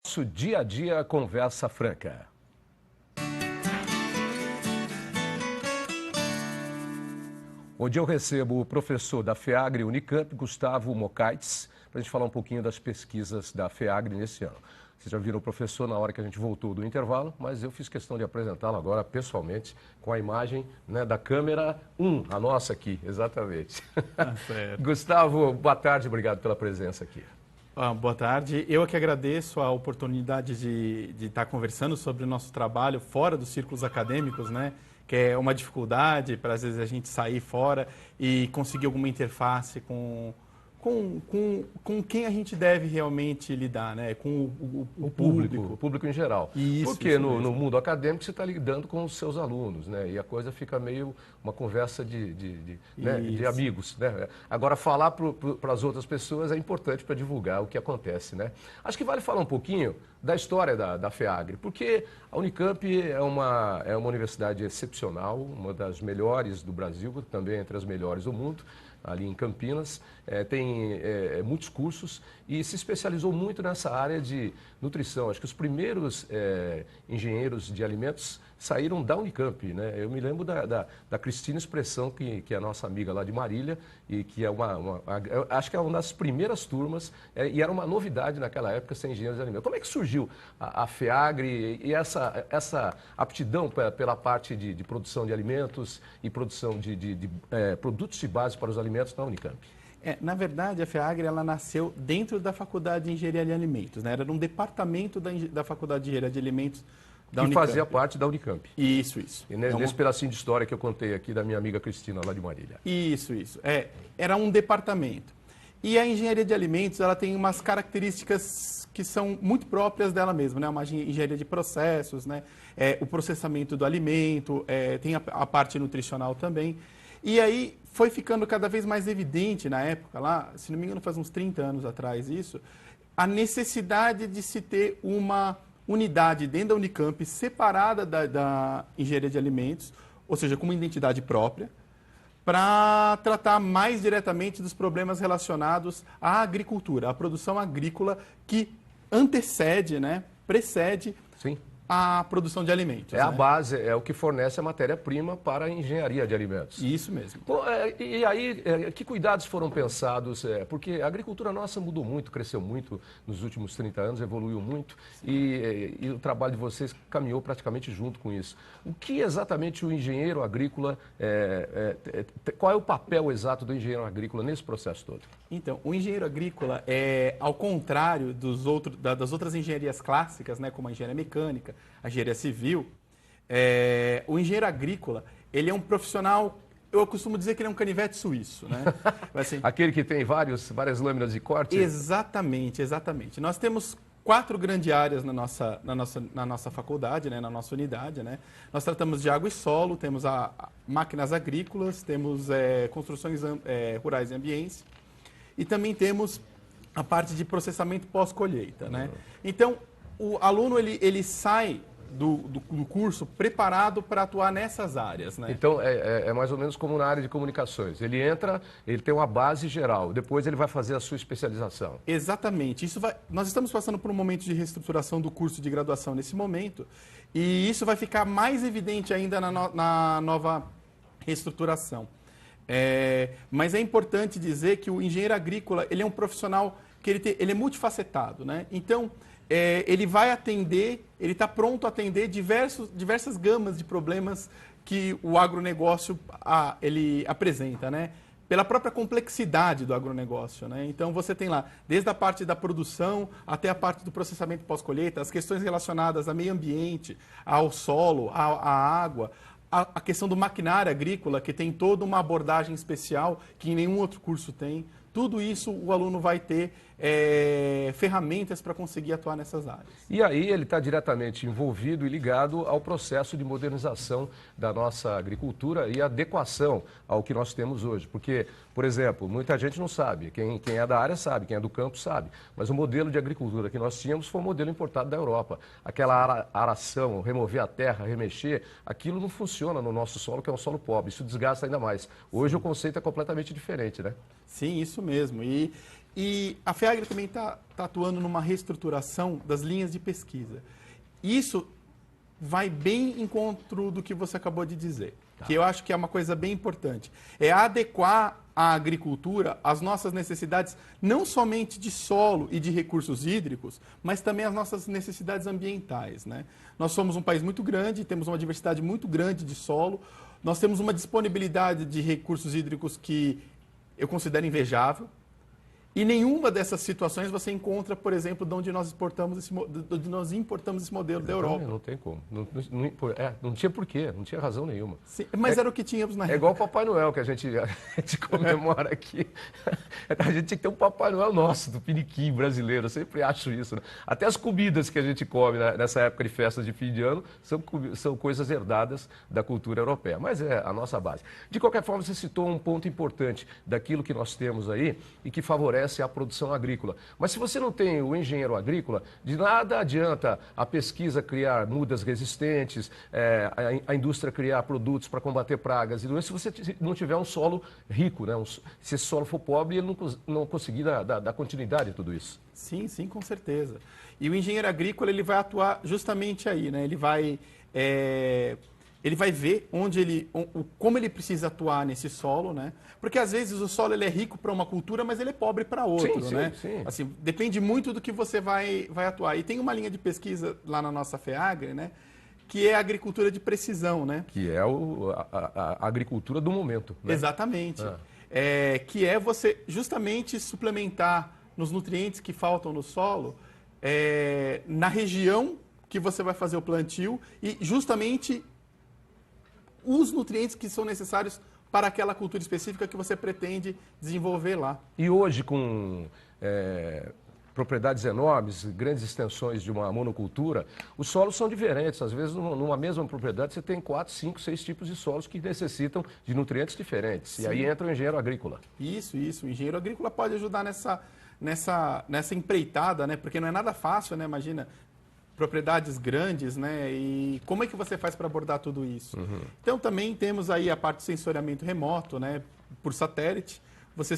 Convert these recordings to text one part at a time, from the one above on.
Nosso dia a dia conversa franca. Onde eu recebo o professor da FEAGRE Unicamp, Gustavo Mokaitis, para a gente falar um pouquinho das pesquisas da FEAGRE nesse ano. Vocês já viram o professor na hora que a gente voltou do intervalo, mas eu fiz questão de apresentá-lo agora pessoalmente com a imagem, né, da câmera 1, a nossa aqui, exatamente. Certo. Gustavo, boa tarde, obrigado pela presença aqui. Boa tarde. Eu é que agradeço a oportunidade de estar conversando sobre o nosso trabalho fora dos círculos acadêmicos, né? Que é uma dificuldade para, às vezes, a gente sair fora e conseguir alguma interface com quem a gente deve realmente lidar, né? Com o público. O público em geral. Isso, Porque isso no mesmo. mundo acadêmico você está lidando com os seus alunos, né? E a coisa fica meio uma conversa de amigos, né? Agora, falar para as outras pessoas é importante para divulgar o que acontece, né? Acho que vale falar um pouquinho da história da FEAGRE, porque a Unicamp é uma universidade excepcional, uma das melhores do Brasil, também entre as melhores do mundo, ali em Campinas, tem muitos cursos e se especializou muito nessa área de nutrição. Acho que os primeiros engenheiros de alimentos saíram da Unicamp, né? Eu me lembro da Cristina Expressão, que é a nossa amiga lá de Marília, e que é acho que é uma das primeiras turmas, e era uma novidade naquela época ser engenheiro de alimentos. Como é que surgiu a FEAGRE e essa aptidão pela parte de produção de alimentos e produção de produtos de base para os alimentos na Unicamp? Na verdade, a FEAGRE ela nasceu dentro da Faculdade de Engenharia de Alimentos, né? Era um departamento da Faculdade de Engenharia de Alimentos da Unicamp. Que fazia parte da Unicamp. Isso. E nesse pedacinho de história que eu contei aqui da minha amiga Cristina, lá de Marília. Isso. Era um departamento. E a engenharia de alimentos, ela tem umas características que são muito próprias dela mesma, né? Uma engenharia de processos, né? O processamento do alimento, tem a parte nutricional também. E aí foi ficando cada vez mais evidente na época, lá, se não me engano, faz uns 30 anos atrás isso, a necessidade de se ter uma unidade dentro da Unicamp separada da engenharia de alimentos, ou seja, com uma identidade própria, para tratar mais diretamente dos problemas relacionados à agricultura, à produção agrícola que antecede, né, precede Sim. a produção de alimentos. A base, é o que fornece a matéria-prima para a engenharia de alimentos. Isso mesmo. Bom, e aí, que cuidados foram pensados? Porque a agricultura nossa mudou muito, cresceu muito nos últimos 30 anos, evoluiu muito, e o trabalho de vocês caminhou praticamente junto com isso. O que exatamente o engenheiro agrícola, qual é o papel exato do engenheiro agrícola nesse processo todo? Então, o engenheiro agrícola, ao contrário das outras engenharias clássicas, né, como a engenharia mecânica, a engenharia civil, o engenheiro agrícola, ele é um profissional, eu costumo dizer que ele é um canivete suíço, né? Assim, Aquele que tem várias lâminas de corte? Exatamente. Nós temos 4 grandes áreas na nossa faculdade, né, na nossa unidade, né? Nós tratamos de água e solo, temos máquinas agrícolas, temos construções rurais e ambientes, e também temos a parte de processamento pós-colheita, né? Então, o aluno ele sai do curso preparado para atuar nessas áreas, né? Então, é mais ou menos como na área de comunicações. Ele entra, ele tem uma base geral, depois ele vai fazer a sua especialização. Exatamente. Nós estamos passando por um momento de reestruturação do curso de graduação nesse momento, e isso vai ficar mais evidente ainda na nova reestruturação. Mas é importante dizer que o engenheiro agrícola ele é um profissional que ele é multifacetado, né? Então, ele vai atender, ele está pronto a atender diversas gamas de problemas que o agronegócio ele apresenta, né? Pela própria complexidade do agronegócio, né? Então, você tem lá, desde a parte da produção até a parte do processamento pós-colheita, as questões relacionadas ao meio ambiente, ao solo, à água, a questão do maquinário agrícola, que tem toda uma abordagem especial que nenhum outro curso tem. Tudo isso o aluno vai ter ferramentas para conseguir atuar nessas áreas. E aí ele está diretamente envolvido e ligado ao processo de modernização da nossa agricultura e adequação ao que nós temos hoje. Porque, por exemplo, muita gente não sabe, quem é da área sabe, quem é do campo sabe, mas o modelo de agricultura que nós tínhamos foi um modelo importado da Europa. Aquela aração, remover a terra, remexer, aquilo não funciona no nosso solo, que é um solo pobre, isso desgasta ainda mais. Hoje o conceito é completamente diferente, né? Sim, isso mesmo. E E a FEAGRE também está atuando numa reestruturação das linhas de pesquisa. Isso vai bem em encontro do que você acabou de dizer, que eu acho que é uma coisa bem importante. É adequar a agricultura às nossas necessidades, não somente de solo e de recursos hídricos, mas também às nossas necessidades ambientais, né? Nós somos um país muito grande, temos uma diversidade muito grande de solo, nós temos uma disponibilidade de recursos hídricos que eu considero invejável. E nenhuma dessas situações você encontra, por exemplo, de onde nós importamos esse modelo da Europa. Não tem como. Não tinha porquê, não tinha razão nenhuma. Sim, mas era o que tínhamos na É igual o Papai Noel que a gente comemora aqui. A gente tinha que ter um Papai Noel nosso, do piniquim brasileiro. Eu sempre acho isso. Né? Até as comidas que a gente come nessa época de festas de fim de ano são coisas herdadas da cultura europeia. Mas é a nossa base. De qualquer forma, você citou um ponto importante daquilo que nós temos aí e que favorece a produção agrícola. Mas se você não tem o engenheiro agrícola, de nada adianta a pesquisa criar mudas resistentes, a indústria criar produtos para combater pragas e doenças, se você não tiver um solo rico, né? Se esse solo for pobre, ele não conseguir dar continuidade a tudo isso. Sim, sim, com certeza. E o engenheiro agrícola ele vai atuar justamente aí, né? Ele vai ver como ele precisa atuar nesse solo, né? Porque às vezes o solo ele é rico para uma cultura, mas ele é pobre para outra, né? Sim. Assim, depende muito do que você vai atuar. E tem uma linha de pesquisa lá na nossa FEAGRE, né? Que é a agricultura de precisão, né? Que é a agricultura do momento. Né? Exatamente. Que é você justamente suplementar nos nutrientes que faltam no solo na região que você vai fazer o plantio e justamente os nutrientes que são necessários para aquela cultura específica que você pretende desenvolver lá. E hoje, com propriedades enormes, grandes extensões de uma monocultura, os solos são diferentes. Às vezes, numa mesma propriedade, você tem 4, 5, 6 tipos de solos que necessitam de nutrientes diferentes. Sim. E aí entra o engenheiro agrícola. Isso. O engenheiro agrícola pode ajudar nessa empreitada, né? Porque não é nada fácil, né? Imagina, propriedades grandes, né? E como é que você faz para abordar tudo isso? Uhum. Então, também temos aí a parte de sensoriamento remoto, né? Por satélite. Você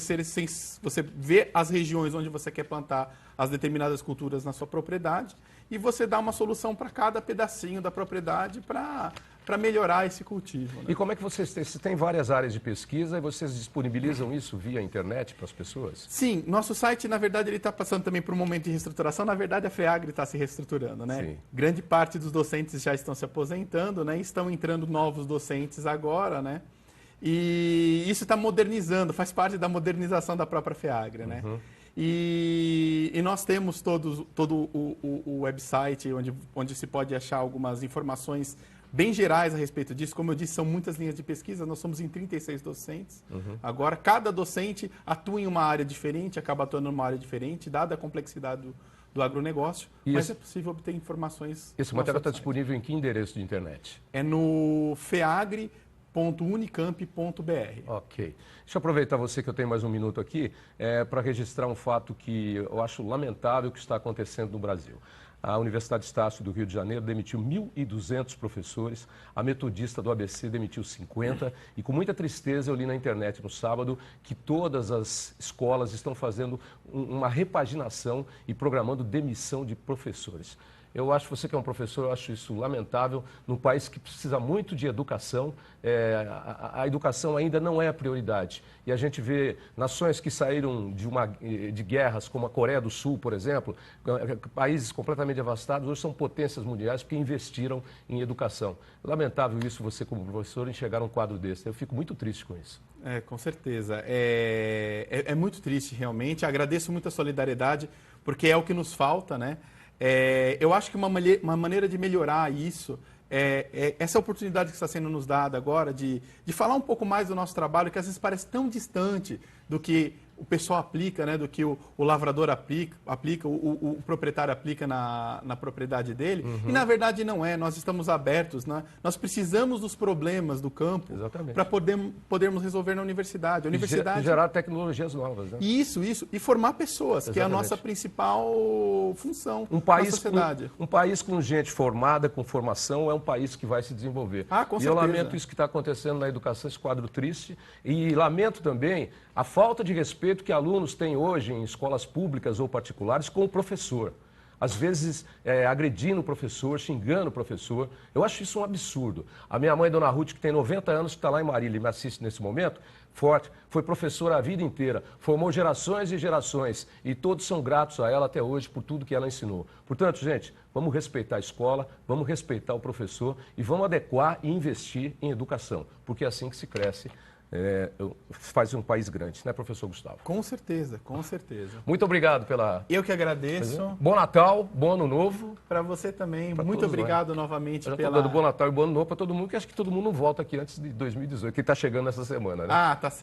vê as regiões onde você quer plantar as determinadas culturas na sua propriedade e você dá uma solução para cada pedacinho da propriedade para melhorar esse cultivo. Né? E como é que vocês têm várias áreas de pesquisa e vocês disponibilizam isso via internet para as pessoas? Sim, nosso site, na verdade, ele está passando também por um momento de reestruturação. Na verdade, a FEAGRE está se reestruturando, né? Sim. Grande parte dos docentes já estão se aposentando, né? E estão entrando novos docentes agora, né? E isso está modernizando, faz parte da modernização da própria FEAGRE, né? Uhum. E nós temos todo o website onde se pode achar algumas informações bem gerais a respeito disso. Como eu disse, são muitas linhas de pesquisa, nós somos em 36 docentes. Uhum. Agora, cada docente atua em uma área diferente, acaba atuando em uma área diferente, dada a complexidade do agronegócio, mas é possível obter informações. Esse material está disponível em que endereço de internet? É no feagre.unicamp.br. Ok. Deixa eu aproveitar você que eu tenho mais um minuto aqui para registrar um fato que eu acho lamentável que está acontecendo no Brasil. A Universidade Estácio do Rio de Janeiro demitiu 1.200 professores, a Metodista do ABC demitiu 50 e com muita tristeza eu li na internet no sábado que todas as escolas estão fazendo uma repaginação e programando demissão de professores. Eu acho, você que é um professor, eu acho isso lamentável, num país que precisa muito de educação, a educação ainda não é a prioridade. E a gente vê nações que saíram de guerras, como a Coreia do Sul, por exemplo, países completamente devastados, hoje são potências mundiais porque investiram em educação. Lamentável isso, você como professor, enxergar um quadro desse. Eu fico muito triste com isso. Com certeza. É muito triste, realmente. Agradeço muito a solidariedade, porque é o que nos falta, né? Eu acho que uma maneira de melhorar isso essa oportunidade que está sendo nos dada agora de falar um pouco mais do nosso trabalho, que às vezes parece tão distante do que o pessoal aplica, né, do que o lavrador aplica o proprietário aplica na propriedade dele. Uhum. E, na verdade, não é. Nós estamos abertos, né? Nós precisamos dos problemas do campo para podermos resolver na universidade. E gerar tecnologias novas. Né? Isso. E formar pessoas, Exatamente. Que é a nossa principal função na sociedade. Um país com gente formada, com formação, é um país que vai se desenvolver. Com certeza. Eu lamento isso que está acontecendo na educação, esse quadro triste. E lamento também a falta de respeito desrespeito que alunos têm hoje em escolas públicas ou particulares com o professor. Às vezes agredindo o professor, xingando o professor. Eu acho isso um absurdo. A minha mãe, Dona Ruth, que tem 90 anos, que está lá em Marília e me assiste nesse momento, forte, foi professora a vida inteira, formou gerações e gerações e todos são gratos a ela até hoje por tudo que ela ensinou. Portanto, gente, vamos respeitar a escola, vamos respeitar o professor e vamos adequar e investir em educação, porque é assim que se cresce. Faz um país grande, né, professor Gustavo? Com certeza, com certeza. Muito obrigado pela... Eu que agradeço. Bom Natal, bom Ano Novo. Para você também. Pra Muito obrigado novamente Eu já pela... tô dando bom Natal e bom Ano Novo para todo mundo, que acho que todo mundo não volta aqui antes de 2018, que está chegando essa semana, né? Ah, tá certo.